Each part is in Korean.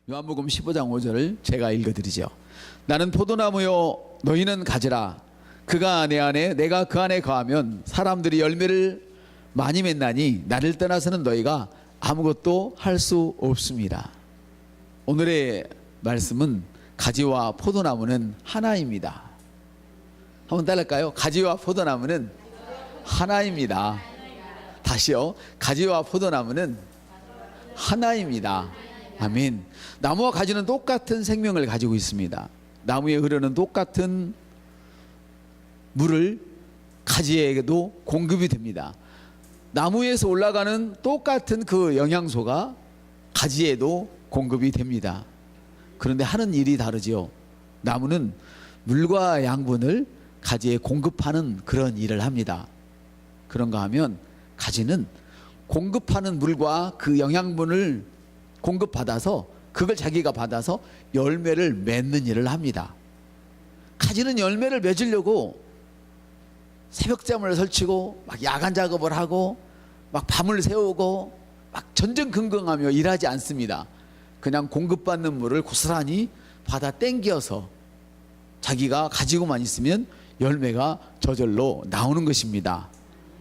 요한복음 15장 5절을 제가 읽어드리죠. 나는 포도나무요 너희는 가지라. 그가 내 안에 내가 그 안에 거하면 사람들이 열매를 많이 맺나니 나를 떠나서는 너희가 아무것도 할 수 없습니다. 오늘의 말씀은 가지와 포도나무는 하나입니다. 한번 따라할까요? 가지와 포도나무는 하나입니다. 다시요. 가지와 포도나무는 하나입니다. 아멘. 나무와 가지는 똑같은 생명을 가지고 있습니다. 나무에 흐르는 똑같은 물을 가지에게도 공급이 됩니다. 나무에서 올라가는 똑같은 그 영양소가 가지에도 공급이 됩니다. 그런데 하는 일이 다르지요. 나무는 물과 양분을 가지에 공급하는 그런 일을 합니다. 그런가 하면 가지는 공급하는 물과 그 영양분을 공급받아서 그걸 자기가 받아서 열매를 맺는 일을 합니다. 가지는 열매를 맺으려고 새벽잠을 설치고 막 야간 작업을 하고 막 밤을 새우고 막 전전긍긍하며 일하지 않습니다. 그냥 공급받는 물을 고스란히 받아 땡겨서 자기가 가지고만 있으면 열매가 저절로 나오는 것입니다.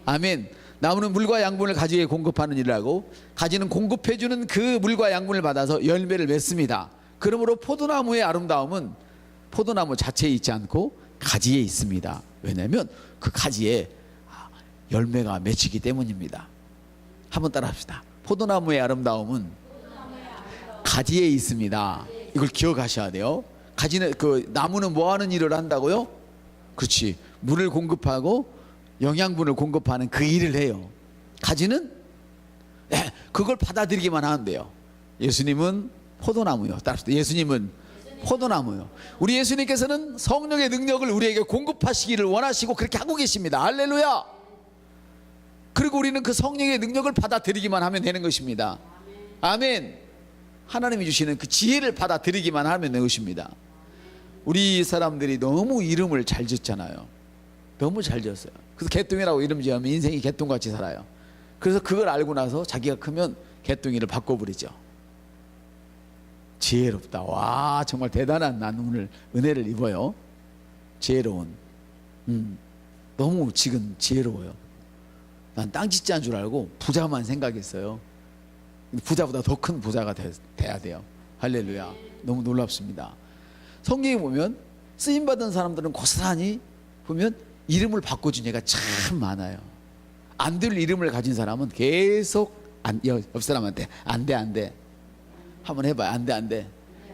아멘. 나무는 물과 양분을 가지에 공급하는 일을 하고 가지는 공급해주는 그 물과 양분을 받아서 열매를 맺습니다. 그러므로 포도나무의 아름다움은 포도나무 자체에 있지 않고 가지에 있습니다. 왜냐하면 그 가지에 열매가 맺히기 때문입니다. 한번 따라 합시다. 포도나무의 아름다움은 가지에 있습니다. 이걸 기억하셔야 돼요. 가지는 그 나무는 뭐 하는 일을 한다고요? 그렇지. 물을 공급하고 영양분을 공급하는 그 일을 해요. 가지는 그걸 받아들이기만 하면 돼요. 예수님은 포도나무요. 따라합시다. 예수님은 포도나무요. 우리 예수님께서는 성령의 능력을 우리에게 공급하시기를 원하시고 그렇게 하고 계십니다. 할렐루야. 그리고 우리는 그 성령의 능력을 받아들이기만 하면 되는 것입니다. 아멘. 하나님이 주시는 그 지혜를 받아들이기만 하면 되는 것입니다. 우리 사람들이 너무 이름을 잘 짓잖아요. 너무 잘 지었어요. 그래서 개똥이라고 이름 지으면 인생이 개똥같이 살아요. 그래서 그걸 알고 나서 자기가 크면 개똥이를 바꿔버리죠. 지혜롭다. 와, 정말 대단한 난 오늘 은혜를 입어요. 지혜로운. 너무 지금 지혜로워요. 난 땅짓자인 줄 알고 부자만 생각했어요. 부자보다 더 큰 부자가 돼야 돼요. 할렐루야. 너무 놀랍습니다. 성경에 보면 쓰임받은 사람들은 고스란히 보면 이름을 바꿔준 예가 참 많아요. 안 될 이름을 가진 사람은 계속 옆 사람한테 안 돼. 한번 해봐요. 안 돼.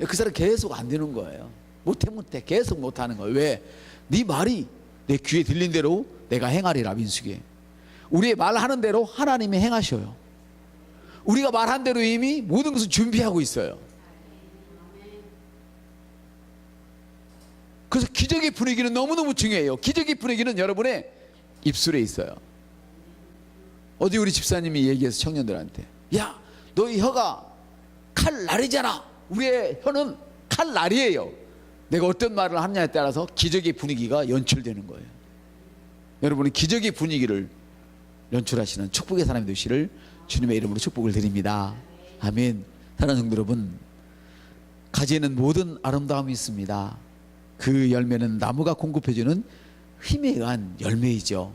그 사람 계속 안 되는 거예요. 못해. 계속 못하는 거예요. 왜? 네 말이 내 귀에 들린 대로 내가 행하리라. 민수기에. 우리의 말하는 대로 하나님이 행하셔요. 우리가 말한 대로 이미 모든 것을 준비하고 있어요. 그래서 기적의 분위기는 너무너무 중요해요. 기적의 분위기는 여러분의 입술에 있어요. 어디 우리 집사님이 얘기해서 청년들한테, 야, 너희 혀가 칼날이잖아. 우리의 혀는 칼날이에요. 내가 어떤 말을 하느냐에 따라서 기적의 분위기가 연출되는 거예요. 여러분은 기적의 분위기를 연출하시는 축복의 사람이 되시를 주님의 이름으로 축복을 드립니다. 아멘. 사랑하는 성도 여러분, 가지에는 모든 아름다움이 있습니다. 그 열매는 나무가 공급해주는 힘에 의한 열매이죠.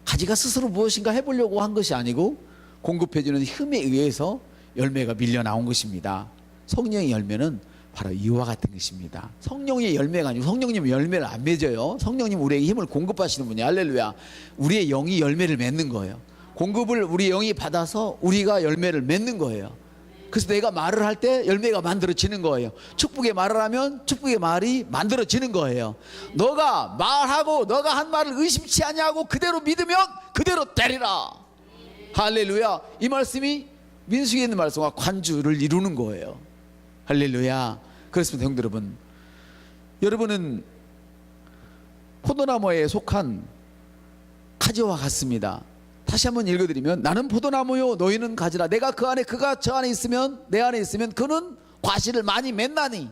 가지가 스스로 무엇인가 해보려고 한 것이 아니고 공급해주는 힘에 의해서 열매가 밀려 나온 것입니다. 성령의 열매는 바로 이와 같은 것입니다. 성령의 열매가 아니고 성령님은 열매를 안 맺어요. 성령님 우리에게 힘을 공급하시는 분이 할렐루야. 우리의 영이 열매를 맺는 거예요. 공급을 우리 영이 받아서 우리가 열매를 맺는 거예요. 그래서 내가 말을 할 때 열매가 만들어지는 거예요. 축복의 말을 하면 축복의 말이 만들어지는 거예요. 너가 말하고 너가 한 말을 의심치 아니하고 그대로 믿으면 그대로 되리라. 할렐루야. 이 말씀이 민수기에 있는 말씀과 관주를 이루는 거예요. 할렐루야. 그렇습니다. 형들 여러분, 여러분은 포도나무에 속한 가지와 같습니다. 다시 한번 읽어드리면, 나는 포도나무요 너희는 가지라. 내가 그 안에 그가 저 안에 있으면, 내 안에 있으면 그는 과실을 많이 맺나니.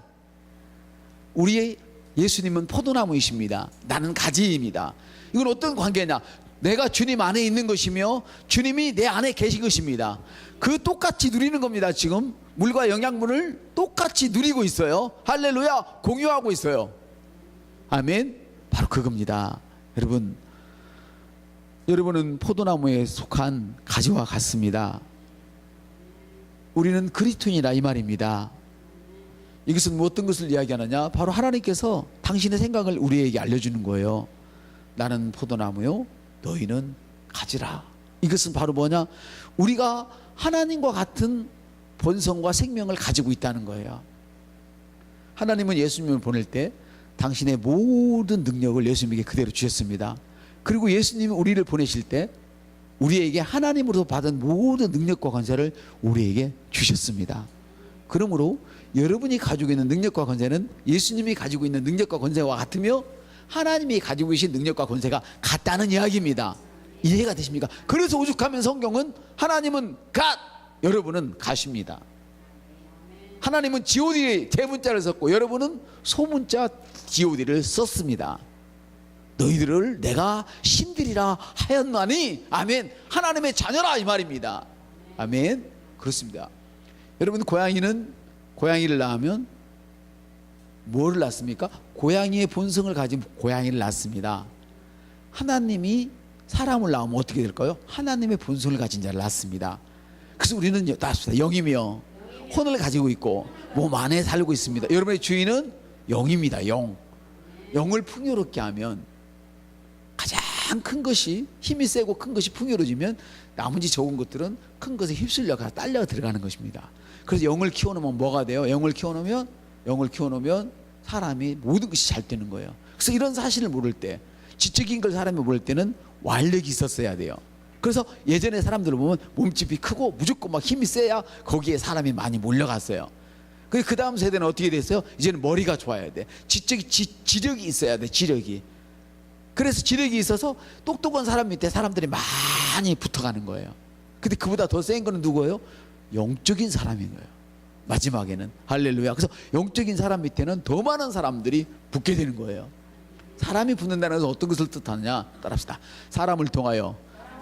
우리의 예수님은 포도나무이십니다. 나는 가지입니다. 이건 어떤 관계냐? 내가 주님 안에 있는 것이며 주님이 내 안에 계신 것입니다. 그 똑같이 누리는 겁니다. 지금 물과 영양분을 똑같이 누리고 있어요. 할렐루야. 공유하고 있어요. 아멘. 바로 그겁니다. 여러분은 포도나무에 속한 가지와 같습니다. 우리는 그리스도인이라 이 말입니다. 이것은 어떤 것을 이야기하느냐? 바로 하나님께서 당신의 생각을 우리에게 알려주는 거예요. 나는 포도나무요, 너희는 가지라. 이것은 바로 뭐냐? 우리가 하나님과 같은 본성과 생명을 가지고 있다는 거예요. 하나님은 예수님을 보낼 때 당신의 모든 능력을 예수님에게 그대로 주셨습니다. 그리고 예수님이 우리를 보내실 때 우리에게 하나님으로부터 받은 모든 능력과 권세를 우리에게 주셨습니다. 그러므로 여러분이 가지고 있는 능력과 권세는 예수님이 가지고 있는 능력과 권세와 같으며 하나님이 가지고 계신 능력과 권세가 같다는 이야기입니다. 이해가 되십니까? 그래서 오죽하면 성경은 하나님은 갓, 여러분은 갓입니다. 하나님은 GOD 대문자를 썼고 여러분은 소문자 GOD를 썼습니다. 너희들을 내가 신들이라 하였나니, 아멘. 하나님의 자녀라 이 말입니다. 아멘. 그렇습니다. 여러분, 고양이를 낳으면 뭐를 낳습니까? 고양이의 본성을 가진 고양이를 낳습니다. 하나님이 사람을 낳으면 어떻게 될까요? 하나님의 본성을 가진 자를 낳습니다. 그래서 우리는 영이며 혼을 가지고 있고 몸 안에 살고 있습니다. 여러분의 주인은 영입니다. 영을 풍요롭게 하면, 가장 큰 것이 힘이 세고 큰 것이 풍요로워지면 나머지 적은 것들은 큰 것에 휩쓸려 딸려 들어가는 것입니다. 그래서 영을 키워놓으면 뭐가 돼요? 영을 키워놓으면 사람이 모든 것이 잘 되는 거예요. 그래서 이런 사실을 모를 때, 지적인 걸 사람이 모를 때는 완력이 있었어야 돼요. 그래서 예전에 사람들을 보면 몸집이 크고 무조건 막 힘이 세야 거기에 사람이 많이 몰려갔어요. 그 다음 세대는 어떻게 됐어요? 이제는 머리가 좋아야 돼. 지력이 있어야 돼. 지력이. 그래서 지력이 있어서 똑똑한 사람 밑에 사람들이 많이 붙어가는 거예요. 근데 그보다 더 센 거는 누구예요? 영적인 사람인 거예요. 마지막에는. 할렐루야. 그래서 영적인 사람 밑에는 더 많은 사람들이 붙게 되는 거예요. 사람이 붙는다는 것은 어떤 것을 뜻하느냐? 따라합시다. 사람을 통하여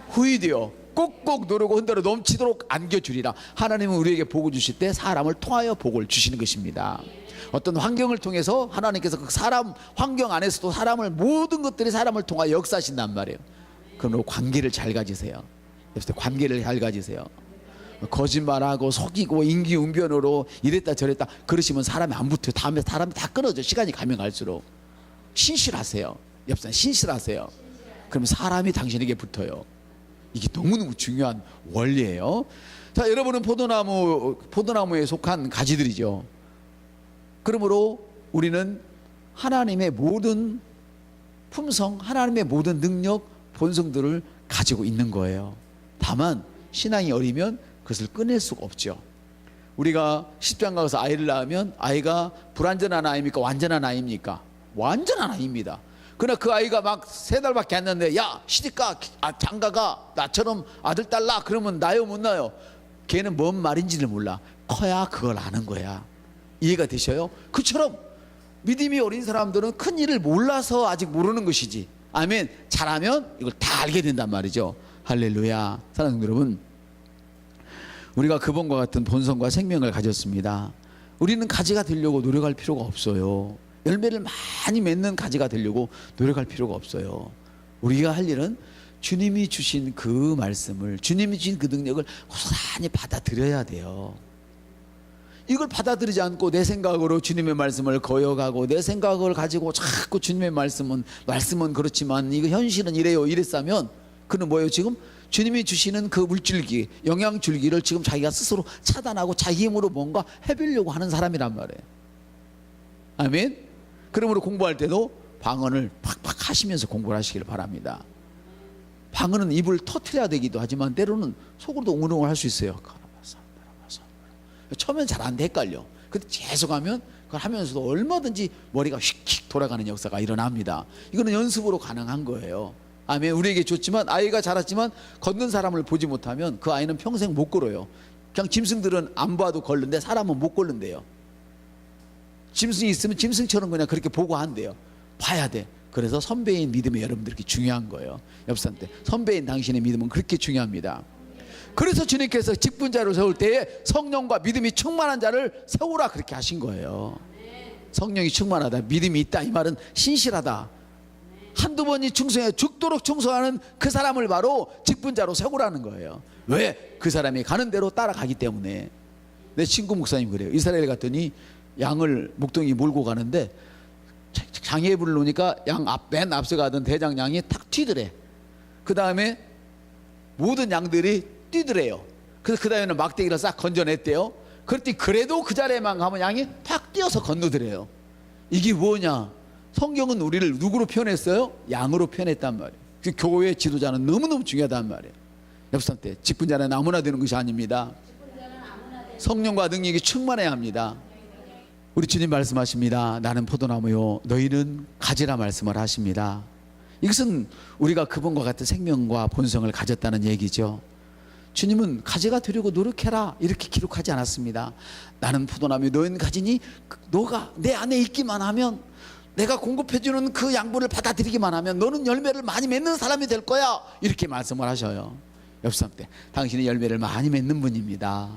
후이되어 꼭꼭 누르고 흔들어 넘치도록 안겨주리라. 하나님은 우리에게 복을 주실 때 사람을 통하여 복을 주시는 것입니다. 어떤 환경을 통해서 하나님께서 그 사람 환경 안에서도 사람을, 모든 것들이 사람을 통하여 역사하신단 말이에요. 그러므로 관계를 잘 가지세요. 관계를 잘 가지세요. 거짓말하고 속이고 인기응변으로 이랬다 저랬다 그러시면 사람이 안 붙어요. 다음에 사람이 다 끊어져. 시간이 가면 갈수록. 신실하세요. 옆사람 신실하세요. 그러면 사람이 당신에게 붙어요. 이게 너무너무 중요한 원리예요. 자, 여러분은 포도나무에 속한 가지들이죠. 그러므로 우리는 하나님의 모든 품성, 하나님의 모든 능력, 본성들을 가지고 있는 거예요. 다만 신앙이 어리면 그것을 꺼낼 수가 없죠. 우리가 십장가 가서 아이를 낳으면 아이가 불완전한 아이입니까? 완전한 아이입니까? 완전한 아이입니다. 그러나 그 아이가 막 3달밖에 안 됐는데, 야 시집가, 장가가, 나처럼 아들 딸 낳아. 그러면 나요 못 낳아요? 걔는 뭔 말인지를 몰라. 커야 그걸 아는 거야. 이해가 되셔요? 그처럼 믿음이 어린 사람들은 큰 일을 몰라서 아직 모르는 것이지, 아멘, 잘하면 이걸 다 알게 된단 말이죠. 할렐루야. 사랑하는 여러분, 우리가 그분과 같은 본성과 생명을 가졌습니다. 우리는 가지가 되려고 노력할 필요가 없어요. 열매를 많이 맺는 가지가 되려고 노력할 필요가 없어요. 우리가 할 일은 주님이 주신 그 말씀을, 주님이 주신 그 능력을 고스란히 받아들여야 돼요. 이걸 받아들이지 않고 내 생각으로 주님의 말씀을 거역하고 내 생각을 가지고 자꾸 주님의 말씀은 그렇지만 이거 현실은 이래요 이랬으면 그는 뭐예요? 지금 주님이 주시는 그 물줄기, 영양줄기를 지금 자기가 스스로 차단하고 자기 힘으로 뭔가 해보려고 하는 사람이란 말이에요. 아멘. 그러므로 공부할 때도 방언을 팍팍 하시면서 공부를 하시길 바랍니다. 방언은 입을 터트려야 되기도 하지만 때로는 속으로도 웅얼웅얼 할 수 있어요. 처음엔 잘 안 돼, 헷갈려. 근데 계속 하면 그걸 하면서도 얼마든지 머리가 휙휙 돌아가는 역사가 일어납니다. 이거는 연습으로 가능한 거예요. 아멘. 우리에게 좋지만, 아이가 자랐지만 걷는 사람을 보지 못하면 그 아이는 평생 못 걸어요. 그냥 짐승들은 안 봐도 걸는데 사람은 못 걸는데요. 짐승이 있으면 짐승처럼 그냥 그렇게 보고 한대요. 봐야 돼. 그래서 선배인 믿음이 여러분들께 중요한 거예요. 옆 사람한테 선배인 당신의 믿음은 그렇게 중요합니다. 그래서 주님께서 직분자를 세울 때에 성령과 믿음이 충만한 자를 세우라 그렇게 하신 거예요. 성령이 충만하다, 믿음이 있다, 이 말은 신실하다. 한두 번이 충성해 죽도록 충성하는 그 사람을 바로 직분자로 세우라는 거예요. 왜? 그 사람이 가는 대로 따라가기 때문에. 내 친구 목사님 그래요. 이스라엘 갔더니 양을 목동이 몰고 가는데 장애에 불러오니까 맨 앞서 가던 대장양이 탁 튀더래. 그 다음에 모든 양들이 뛰더래요. 그래서 그 다음에는 막대기를 싹 건져냈대요. 그랬더니 그래도 그 자리에만 가면 양이 탁 뛰어서 건너더래요. 이게 뭐냐? 성경은 우리를 누구로 표현했어요? 양으로 표현했단 말이에요. 그 교회 지도자는 너무너무 중요하단 말이에요. 옆선 때 직분자는 아무나 되는 것이 아닙니다. 성령과 능력이 충만해야 합니다. 우리 주님 말씀하십니다. 나는 포도나무요 너희는 가지라 말씀을 하십니다. 이것은 우리가 그분과 같은 생명과 본성을 가졌다는 얘기죠. 주님은 가지가 되려고 노력해라 이렇게 기록하지 않았습니다. 나는 포도나무 너희는 가지니 너가 내 안에 있기만 하면, 내가 공급해주는 그 양분을 받아들이기만 하면 너는 열매를 많이 맺는 사람이 될 거야 이렇게 말씀을 하셔요. 옆사람 때 당신이 열매를 많이 맺는 분입니다.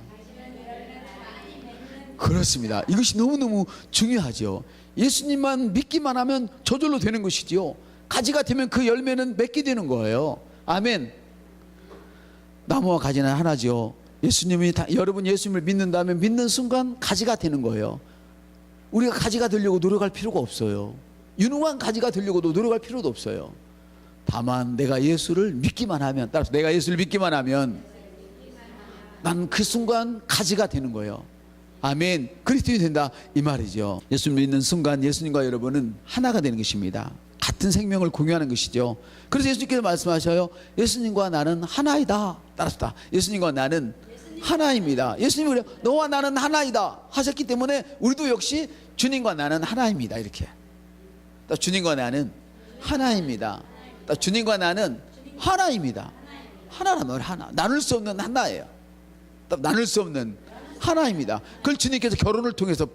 그렇습니다. 이것이 너무너무 중요하죠. 예수님만 믿기만 하면 저절로 되는 것이지요. 가지가 되면 그 열매는 맺게 되는 거예요. 아멘. 나무와 가지는 하나죠. 여러분 예수님을 믿는다면 믿는 순간 가지가 되는 거예요. 우리가 가지가 되려고 노력할 필요가 없어요. 유능한 가지가 되려고도 노력할 필요도 없어요. 다만 내가 예수를 믿기만 하면, 따라서 내가 예수를 믿기만 하면 난 그 순간 가지가 되는 거예요. 아멘. 그리스도인이 된다 이 말이죠. 예수를 믿는 순간 예수님과 여러분은 하나가 되는 것입니다. 같은 생명을 공유하는 것이죠. 그래서 예수님께서 말씀하셔요. 예수님과 나는 하나이다. 따라서 예수님과 나는 하나입니다. 예수님이 그래요. 너와 나는 하나이다 하셨기 때문에 우리도 역시 주님과 나는 하나입니다. 이렇게 주님과 나는 하나입니다. 주님과 나는 하나입니다. 하나란 말 하나. 나눌 수 없는 하나예요. 나눌 수 없는 하나입니다. 그걸 주님께서 결혼을 통해서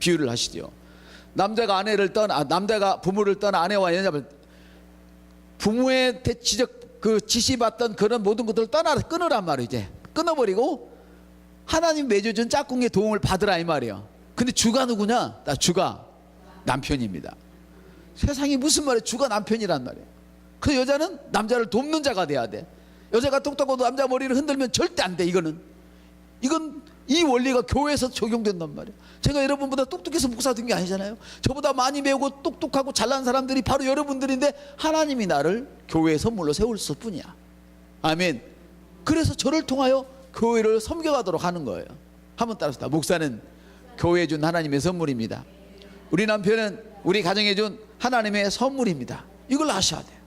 비유를 하시죠. 남자가 부모를 떠나 아내와 연합을, 부모의 지시받던 그런 모든 것들을 끊으란 말이에요. 이제 끊어버리고 하나님 맺어준 짝꿍의 도움을 받으라 이 말이에요. 근데 주가 누구냐? 주가 남편입니다. 세상이 무슨 말이에요? 주가 남편이란 말이에요. 그 여자는 남자를 돕는 자가 돼야 돼. 여자가 똑똑하고 남자 머리를 흔들면 절대 안 돼. 이건 이 원리가 교회에서 적용된단 말이에요. 제가 여러분보다 똑똑해서 목사 된 게 아니잖아요. 저보다 많이 배우고 똑똑하고 잘난 사람들이 바로 여러분들인데 하나님이 나를 교회에 선물로 세웠을 뿐이야. 아멘. 그래서 저를 통하여 교회를 섬겨가도록 하는 거예요. 한번 따라서 목사는 교회에 준 하나님의 선물입니다. 우리 남편은 우리 가정에 준 하나님의 선물입니다. 이걸 아셔야 돼요.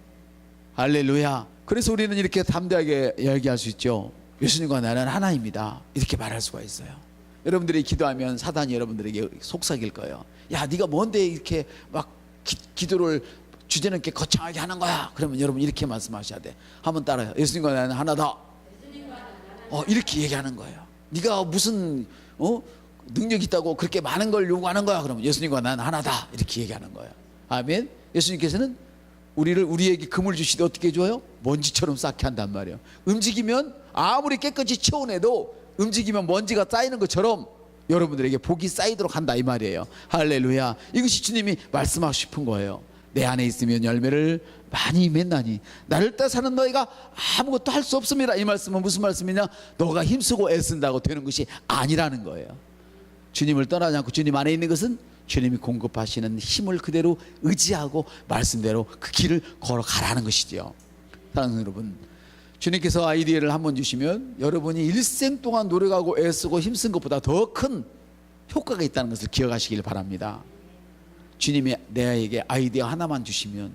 할렐루야. 그래서 우리는 이렇게 담대하게 이야기할 수 있죠. 예수님과 나는 하나입니다. 이렇게 말할 수가 있어요. 여러분들이 기도하면 사단이 여러분들에게 속삭일 거예요. 야, 네가 뭔데 이렇게 막 기도를 주제는 게 거창하게 하는 거야. 그러면 여러분 이렇게 말씀하셔야 돼. 한번 따라요. 예수님과 나는 하나다. 이렇게 얘기하는 거예요. 네가 무슨 능력 있다고 그렇게 많은 걸 요구하는 거야. 그러면 예수님과 나는 하나다. 이렇게 얘기하는 거예요. 아멘. 예수님께서는 우리에게 금을 주시되 어떻게 줘요? 먼지처럼 쌓게 한단 말이에요. 움직이면 아무리 깨끗이 치워내도 움직이면 먼지가 쌓이는 것처럼 여러분들에게 복이 쌓이도록 한다 이 말이에요. 할렐루야. 이것이 주님이 말씀하고 싶은 거예요. 내 안에 있으면 열매를 많이 맺나니 나를 따라 사는 너희가 아무것도 할 수 없습니다. 이 말씀은 무슨 말씀이냐? 너가 힘쓰고 애쓴다고 되는 것이 아니라는 거예요. 주님을 떠나지 않고 주님 안에 있는 것은 주님이 공급하시는 힘을 그대로 의지하고 말씀대로 그 길을 걸어가라는 것이죠. 사랑하는 여러분, 주님께서 아이디어를 한번 주시면 여러분이 일생 동안 노력하고 애쓰고 힘쓴 것보다 더 큰 효과가 있다는 것을 기억하시길 바랍니다. 주님이 내게 아이디어 하나만 주시면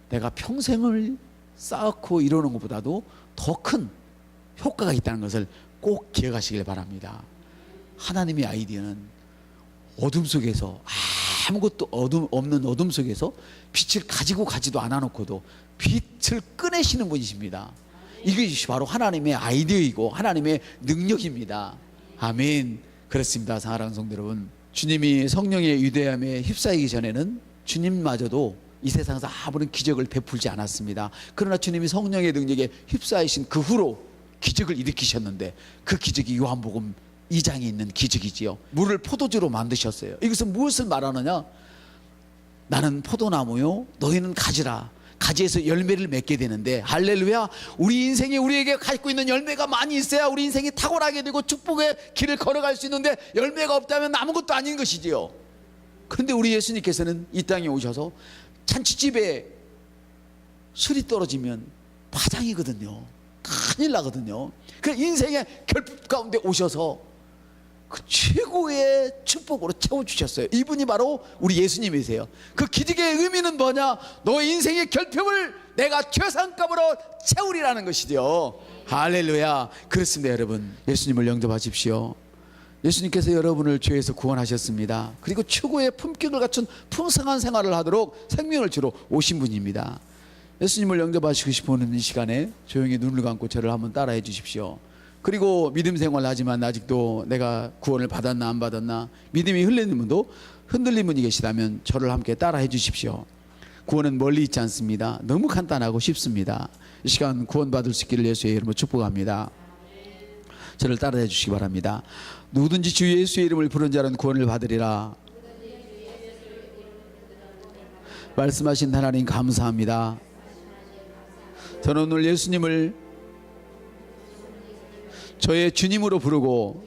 내가 평생을 쌓고 이루는 것보다도 더 큰 효과가 있다는 것을 꼭 기억하시길 바랍니다. 하나님의 아이디어는 어둠 속에서, 아무것도 없는 어둠 속에서 빛을 가지도 않아놓고도 빛을 꺼내시는 분이십니다. 이것이 바로 하나님의 아이디어이고 하나님의 능력입니다. 아멘. 그렇습니다. 사랑하는 성도 여러분, 주님이 성령의 위대함에 휩싸이기 전에는 주님마저도 이 세상에서 아무런 기적을 베풀지 않았습니다. 그러나 주님이 성령의 능력에 휩싸이신 그 후로 기적을 일으키셨는데 그 기적이 요한복음 2장에 있는 기적이지요. 물을 포도주로 만드셨어요. 이것은 무엇을 말하느냐? 나는 포도나무요, 너희는 가지라. 가지에서 열매를 맺게 되는데, 할렐루야, 우리 인생에 우리에게 갖고 있는 열매가 많이 있어야 우리 인생이 탁월하게 되고 축복의 길을 걸어갈 수 있는데, 열매가 없다면 아무것도 아닌 것이지요. 그런데 우리 예수님께서는 이 땅에 오셔서 잔치집에 술이 떨어지면 파장이거든요. 큰일 나거든요. 그 인생의 결핍 가운데 오셔서 그 최고의 축복으로 채워주셨어요. 이분이 바로 우리 예수님이세요. 그 기적의 의미는 뭐냐? 너의 인생의 결핍을 내가 최상값으로 채우리라는 것이죠. 할렐루야. 그렇습니다. 여러분, 예수님을 영접하십시오. 예수님께서 여러분을 죄에서 구원하셨습니다. 그리고 최고의 품격을 갖춘 풍성한 생활을 하도록 생명을 주러 오신 분입니다. 예수님을 영접하시고 싶어하는 이 시간에 조용히 눈을 감고 저를 한번 따라해 주십시오. 그리고 믿음 생활을 하지만 아직도 내가 구원을 받았나 안 받았나 믿음이 흔들리는 분도, 흔들린 분이 계시다면 저를 함께 따라해 주십시오. 구원은 멀리 있지 않습니다. 너무 간단하고 쉽습니다. 이 시간 구원받을 수 있기를 예수의 이름으로 축복합니다. 저를 따라해 주시기 바랍니다. 누구든지 주 예수의 이름을 부른 자는 구원을 받으리라. 말씀하신 하나님 감사합니다. 저는 오늘 예수님을 저의 주님으로 부르고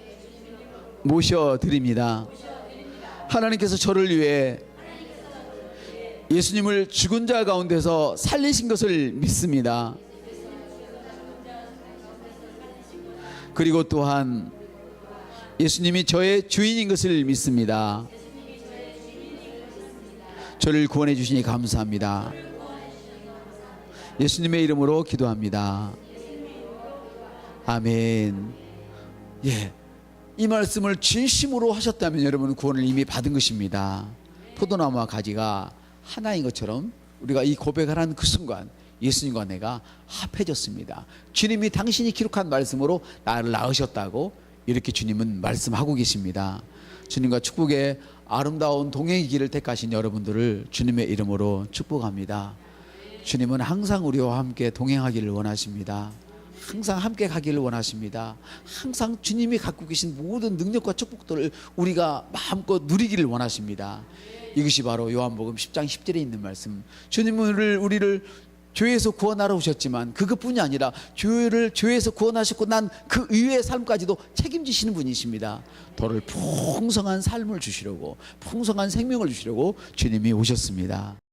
모셔드립니다. 하나님께서 저를 위해 예수님을 죽은 자 가운데서 살리신 것을 믿습니다. 그리고 또한 예수님이 저의 주인인 것을 믿습니다. 저를 구원해 주시니 감사합니다. 예수님의 이름으로 기도합니다. 아멘. 예, 이 말씀을 진심으로 하셨다면 여러분은 구원을 이미 받은 것입니다. 포도나무와 가지가 하나인 것처럼 우리가 이 고백을 한 그 순간 예수님과 내가 합해졌습니다. 주님이 당신이 기록한 말씀으로 나를 낳으셨다고 이렇게 주님은 말씀하고 계십니다. 주님과 축복의 아름다운 동행의 길을 택하신 여러분들을 주님의 이름으로 축복합니다. 주님은 항상 우리와 함께 동행하기를 원하십니다. 항상 함께 가기를 원하십니다. 항상 주님이 갖고 계신 모든 능력과 축복들을 우리가 마음껏 누리기를 원하십니다. 이것이 바로 요한복음 10장 10절에 있는 말씀. 주님은 우리를 죄에서 구원하러 오셨지만 그것뿐이 아니라 죄에서 구원하셨고 난 그 이후의 삶까지도 책임지시는 분이십니다. 더를 풍성한 삶을 주시려고, 풍성한 생명을 주시려고 주님이 오셨습니다.